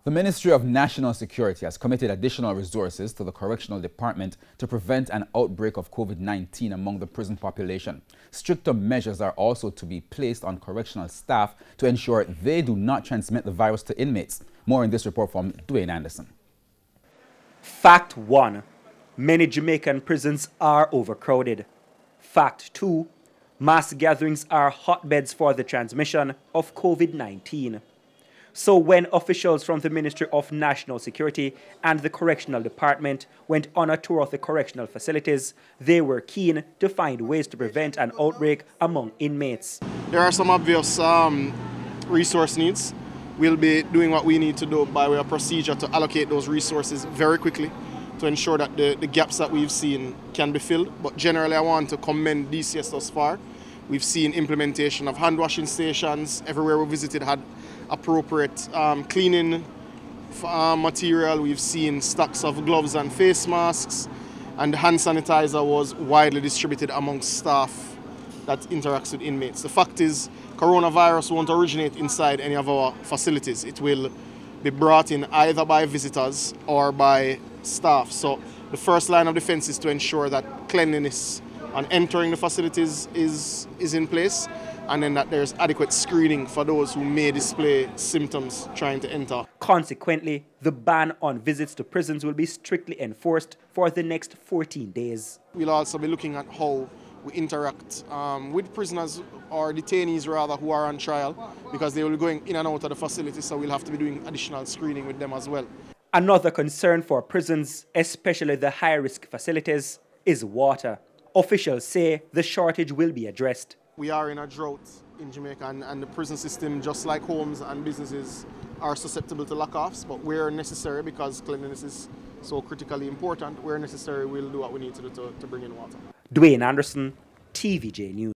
The Ministry of National Security has committed additional resources to the Correctional Department to prevent an outbreak of COVID-19 among the prison population. Stricter measures are also to be placed on correctional staff to ensure they do not transmit the virus to inmates. More in this report from Dwayne Anderson. Fact 1. Many Jamaican prisons are overcrowded. Fact 2. Mass gatherings are hotbeds for the transmission of COVID-19. So when officials from the Ministry of National Security and the Correctional Department went on a tour of the correctional facilities, they were keen to find ways to prevent an outbreak among inmates. There are some obvious resource needs. We'll be doing what we need to do by way of procedure to allocate those resources very quickly to ensure that the gaps that we've seen can be filled. But generally, I want to commend DCS thus far. We've seen implementation of hand washing stations. Everywhere we visited had appropriate cleaning material. We've seen stocks of gloves and face masks, and hand sanitizer was widely distributed amongst staff that interacts with inmates. The fact is, coronavirus won't originate inside any of our facilities. It will be brought in either by visitors or by staff. So the first line of defense is to ensure that cleanliness on entering the facilities is in place, and then that there's adequate screening for those who may display symptoms trying to enter. Consequently, the ban on visits to prisons will be strictly enforced for the next 14 days. We'll also be looking at how we interact with prisoners or detainees rather who are on trial, because they will be going in and out of the facility, so we'll have to be doing additional screening with them as well. Another concern for prisons, especially the high-risk facilities, is water. Officials say the shortage will be addressed. We are in a drought in Jamaica, and the prison system, just like homes and businesses, are susceptible to lack-offs, but where necessary, because cleanliness is so critically important, where necessary we'll do what we need to do to bring in water. Dwayne Anderson, TVJ News.